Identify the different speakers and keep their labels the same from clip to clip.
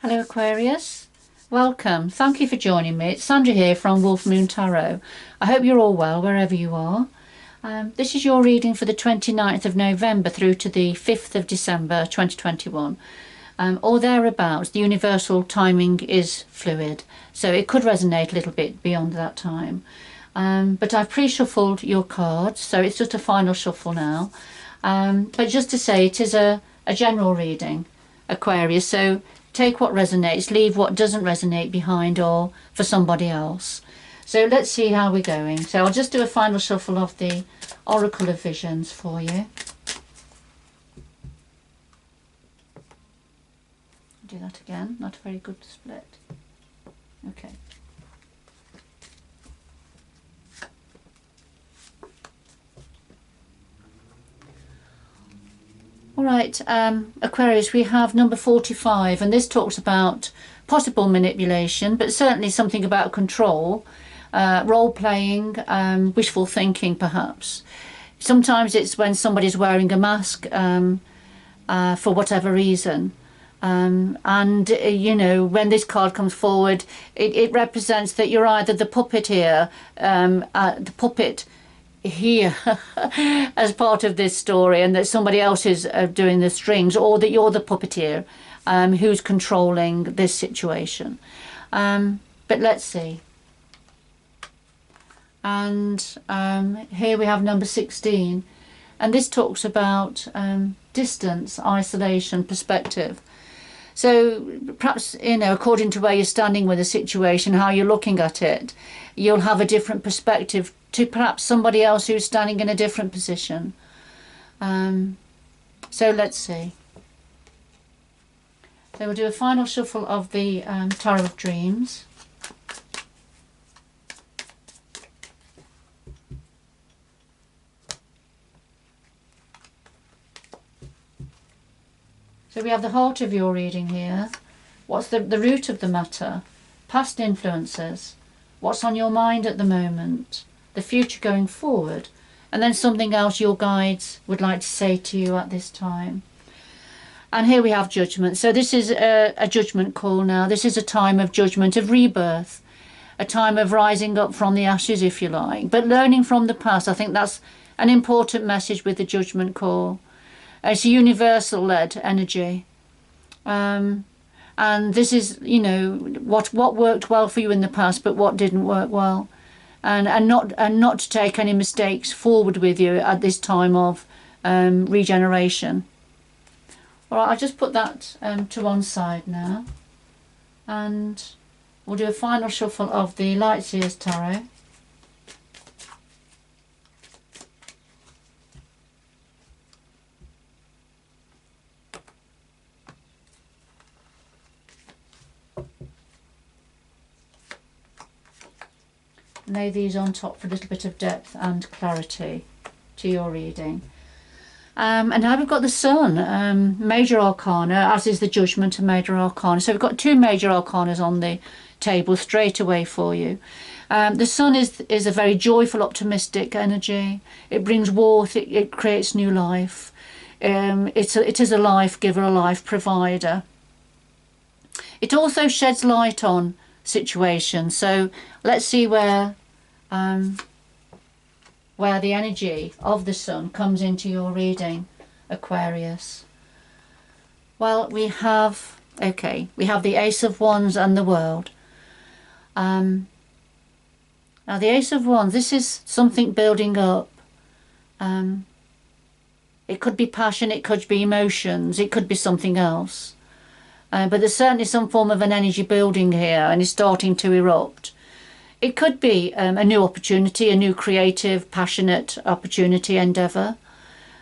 Speaker 1: Hello Aquarius, welcome. Thank you for joining me. It's Sandra here from Wolf Moon Tarot. I hope you're all well wherever you are. This is your reading for the 29th of November through to the 5th of December 2021. Or thereabouts. The universal timing is fluid, so it could resonate a little bit beyond that time. But I've pre-shuffled your cards, so it's just a final shuffle now. But just to say, it is a general reading, Aquarius, so take what resonates, leave what doesn't resonate behind or for somebody else. So let's see how we're going. So I'll just do a final shuffle of the Oracle of Visions for you. Do that again, not a very good split. Okay. Alright, Aquarius, we have number 45, and this talks about possible manipulation, but certainly something about control, role-playing, wishful thinking perhaps. Sometimes it's when somebody's wearing a mask for whatever reason. You know, when this card comes forward, it represents that you're either the puppet here, here as part of this story, and that somebody else is doing the strings, or that you're the puppeteer who's controlling this situation. But let's see. And here we have number 16, and this talks about distance, isolation, perspective. So perhaps, you know, according to where you're standing with a situation, how you're looking at it, you'll have a different perspective to perhaps somebody else who's standing in a different position. So let's see. So we'll do a final shuffle of the Tarot of Dreams. So we have the heart of your reading here. What's the root of the matter? Past influences. What's on your mind at the moment? The future going forward, and then something else your guides would like to say to you at this time. And here we have judgment. So this is a judgment call now. This is a time of judgment, of rebirth, a time of rising up from the ashes, if you like, but learning from the past. I think that's an important message with the judgment call. It's a universal led energy. And this is, you know, what worked well for you in the past, but what didn't work well. And not to take any mistakes forward with you at this time of regeneration. All right, I'll just put that to one side now, and we'll do a final shuffle of the Lightseers Tarot. Lay these on top for a little bit of depth and clarity to your reading. And now we've got the Sun, Major Arcana, as is the Judgment and Major Arcana. So we've got two Major Arcanas on the table straight away for you. The Sun is a very joyful, optimistic energy. It brings warmth, it creates new life. It is a life giver, a life provider. It also sheds light on situations. So let's see where the energy of the Sun comes into your reading, Aquarius. Well, we have the Ace of Wands and the World. Now the Ace of Wands, this is something building up. It could be passion, it could be emotions, it could be something else. But there's certainly some form of an energy building here, and it's starting to erupt. It could be a new opportunity, a new creative, passionate opportunity, endeavour.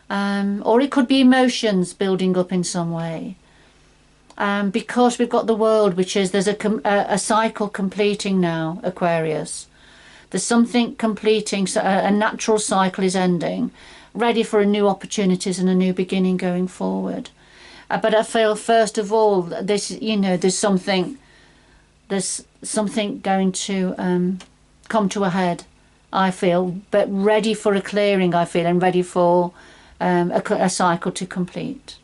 Speaker 1: Or it could be emotions building up in some way. Because we've got the World, which is, there's a cycle completing now, Aquarius. There's something completing, so a natural cycle is ending, ready for a new opportunities and a new beginning going forward. But I feel, first of all, this, you know, there's something going to come to a head, I feel, but ready for a clearing, I feel, and ready for a cycle to complete.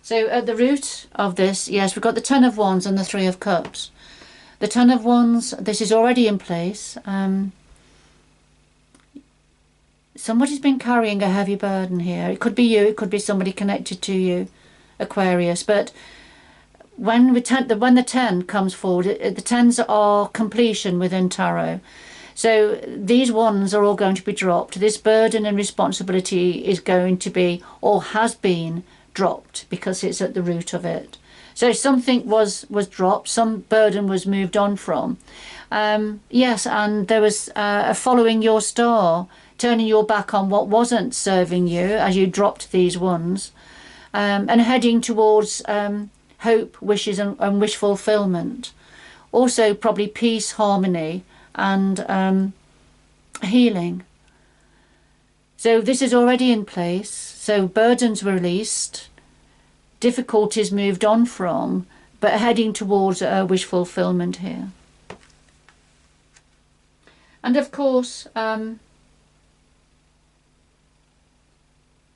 Speaker 1: So at the root of this, yes, we've got the Ten of Wands and the Three of Cups. The Ten of Wands, this is already in place. Somebody's been carrying a heavy burden here. It could be you, it could be somebody connected to you, Aquarius. But when the 10 comes forward, the 10s are completion within tarot. So these ones are all going to be dropped. This burden and responsibility is going to be, or has been, dropped because it's at the root of it. So something was dropped, some burden was moved on from. Yes, and there was a following your star, turning your back on what wasn't serving you as you dropped these ones, and heading towards hope, wishes and wish fulfillment. Also probably peace, harmony and healing. So this is already in place. So burdens released, difficulties moved on from, but heading towards wish fulfillment here. And of course,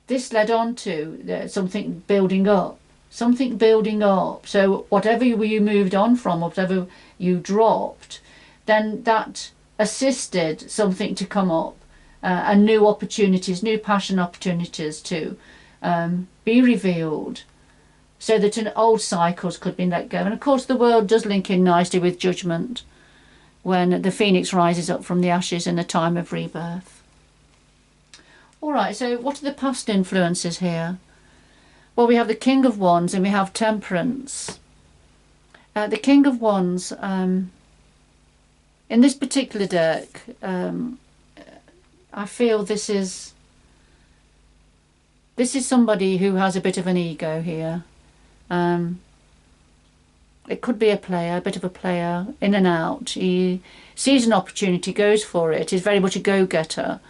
Speaker 1: this led on to something building up. Something building up. So whatever you moved on from, whatever you dropped, then that assisted something to come up, and new opportunities, new passion opportunities to be revealed, so that old cycles could be let go. And of course the world does link in nicely with judgment, when the phoenix rises up from the ashes in a time of rebirth. Alright, so what are the past influences here? Well, we have the King of Wands and we have Temperance. The King of Wands, in this particular deck, I feel this is somebody who has a bit of an ego here. It could be a player, a bit of a player, in and out. He sees an opportunity, goes for it. He's very much a go-getter.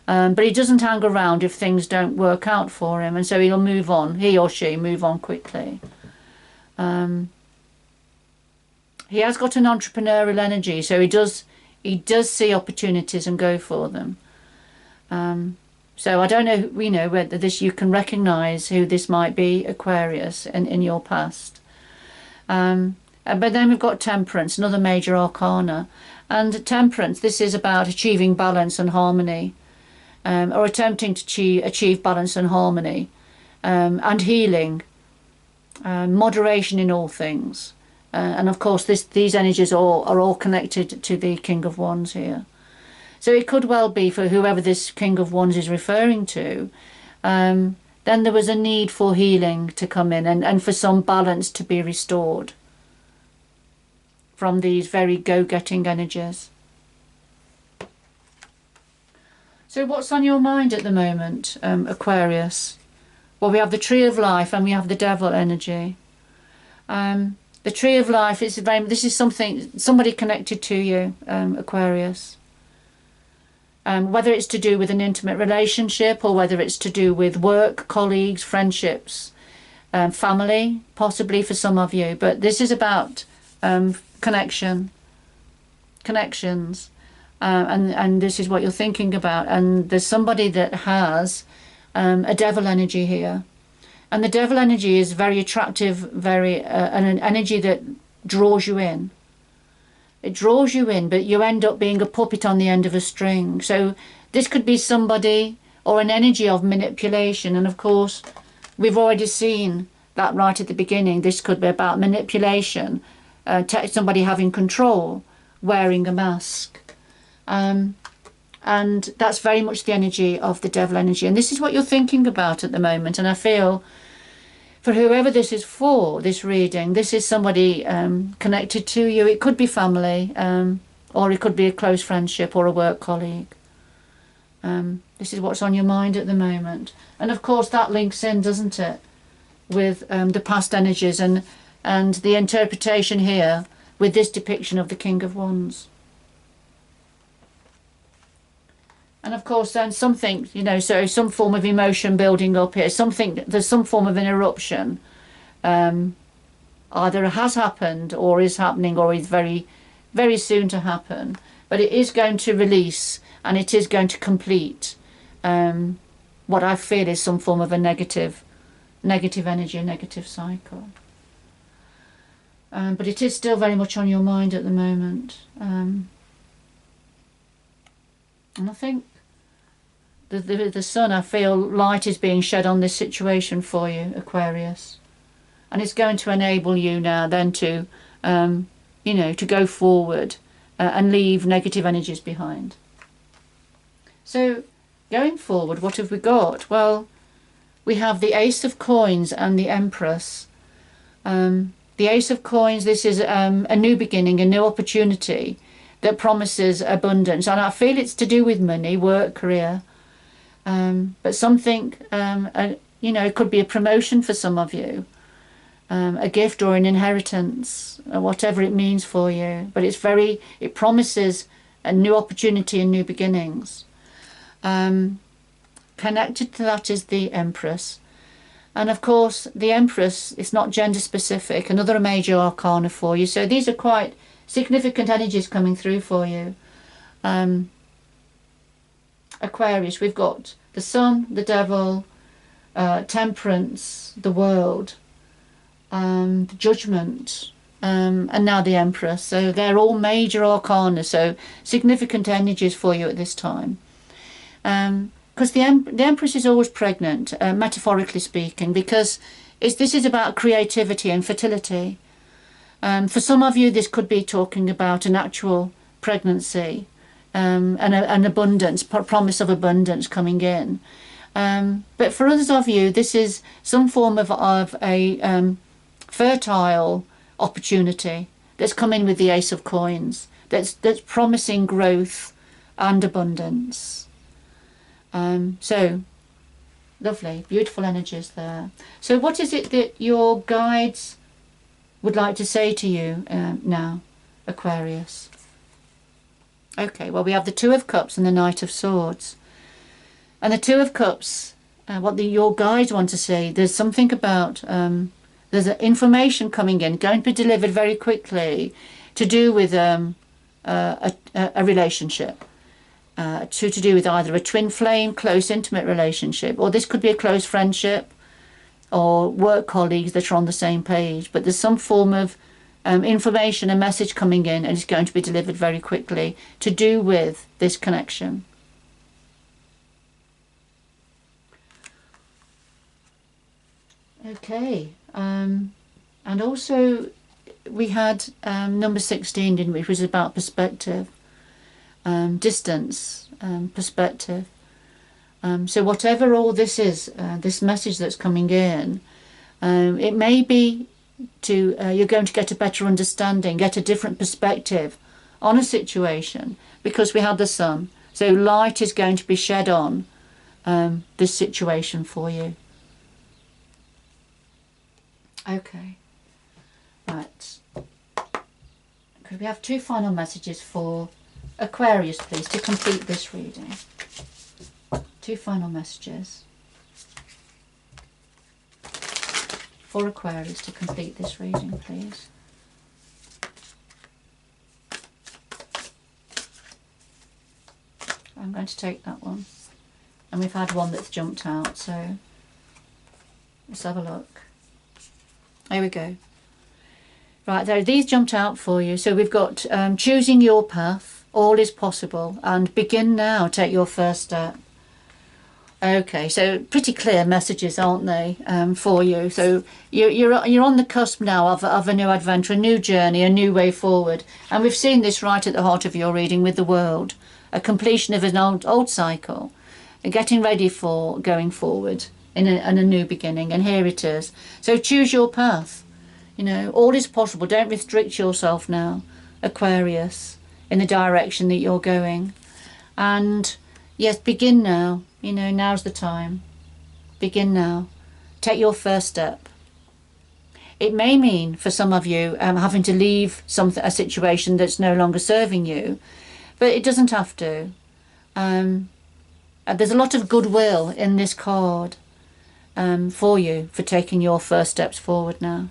Speaker 1: But he doesn't hang around if things don't work out for him, and so he'll move on, he or she move on quickly. He has got an entrepreneurial energy, so he does see opportunities and go for them. So I don't know, whether you can recognise who this might be, Aquarius, in your past. But then we've got Temperance, another major arcana. And Temperance, this is about achieving balance and harmony. Or attempting to achieve balance and harmony, and healing, moderation in all things. And of course these energies are all connected to the King of Wands here. So it could well be for whoever this King of Wands is referring to, then there was a need for healing to come in, and for some balance to be restored from these very go-getting energies. So what's on your mind at the moment, Aquarius? Well, we have the Tree of Life and we have the Devil energy. The Tree of Life is this is somebody connected to you, Aquarius. Whether it's to do with an intimate relationship or whether it's to do with work, colleagues, friendships, family, possibly for some of you. But this is about connections. And this is what you're thinking about, and there's somebody that has a devil energy here, and the devil energy is very attractive, very an energy that draws you in. It draws you in, but you end up being a puppet on the end of a string. So this could be somebody or an energy of manipulation, and of course we've already seen that right at the beginning. This could be about manipulation, somebody having control, wearing a mask. And that's very much the energy of the devil energy, and this is what you're thinking about at the moment. And I feel for whoever this is for, this reading, this is somebody connected to you. It could be family, or it could be a close friendship or a work colleague. This is what's on your mind at the moment, and of course that links in, doesn't it, with the past energies and the interpretation here with this depiction of the King of Wands. And of course then something, so some form of emotion building up here, there's some form of an eruption, either has happened or is happening or is very, very soon to happen. But it is going to release, and it is going to complete what I feel is some form of a negative negative energy, a negative cycle. But it is still very much on your mind at the moment. And I think the sun, I feel light is being shed on this situation for you, Aquarius. And it's going to enable you now then to, to go forward and leave negative energies behind. So going forward, what have we got? Well, we have the Ace of Coins and the Empress. The Ace of Coins, this is a new beginning, a new opportunity that promises abundance. And I feel it's to do with money, work, career. But something, it could be a promotion for some of you, a gift or an inheritance, whatever it means for you. But it promises a new opportunity and new beginnings. Connected to that is the Empress. And of course, the Empress is not gender specific, another major arcana for you. So these are quite significant energies coming through for you. Aquarius, we've got the Sun, the Devil, Temperance, the World, the Judgement, and now the Empress. So they're all major arcana, so significant energies for you at this time. Because the Empress is always pregnant, metaphorically speaking, because this is about creativity and fertility. For some of you, this could be talking about an actual pregnancy, an abundance, promise of abundance coming in. But for others of you, this is some form of a fertile opportunity that's coming with the Ace of Coins, that's promising growth and abundance. So lovely, beautiful energies there. So what is it that your guides would like to say to you now, Aquarius? Okay, well, we have the Two of Cups and the Knight of Swords. And the Two of Cups, your guides want to say, there's something about, there's information coming in, going to be delivered very quickly, to do with a relationship. To do with either a twin flame, close intimate relationship, or this could be a close friendship or work colleagues that are on the same page. But there's some form of information, a message coming in, and it's going to be delivered very quickly to do with this connection. Okay, and also we had number 16, didn't we, which was about perspective. Distance, perspective. So whatever all this is, this message that's coming in, it may be you're going to get a better understanding, get a different perspective on a situation, because we have the Sun. So light is going to be shed on this situation for you. Okay, right. Could we have two final messages for Aquarius, please, to complete this reading? Two final messages for Aquarius to complete this reading, please. I'm going to take that one. And we've had one that's jumped out, so let's have a look. Here we go. Right, there, these jumped out for you. So we've got choosing your path, all is possible, and begin now, take your first step. Okay, so pretty clear messages, aren't they, for you? So you're on the cusp now of a new adventure, a new journey, a new way forward. And we've seen this right at the heart of your reading with the World, a completion of an old cycle, and getting ready for going forward in a new beginning. And here it is. So choose your path. You know, all is possible. Don't restrict yourself now, Aquarius, in the direction that you're going. And yes, begin now. You know, now's the time. Begin now. Take your first step. It may mean for some of you having to leave a situation that's no longer serving you, but it doesn't have to. There's a lot of goodwill in this card for you for taking your first steps forward now.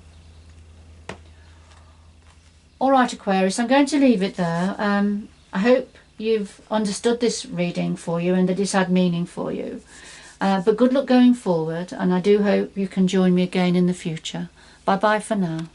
Speaker 1: All right, Aquarius, I'm going to leave it there. I hope you've understood this reading for you and that it's had meaning for you. But good luck going forward, and I do hope you can join me again in the future. Bye bye for now.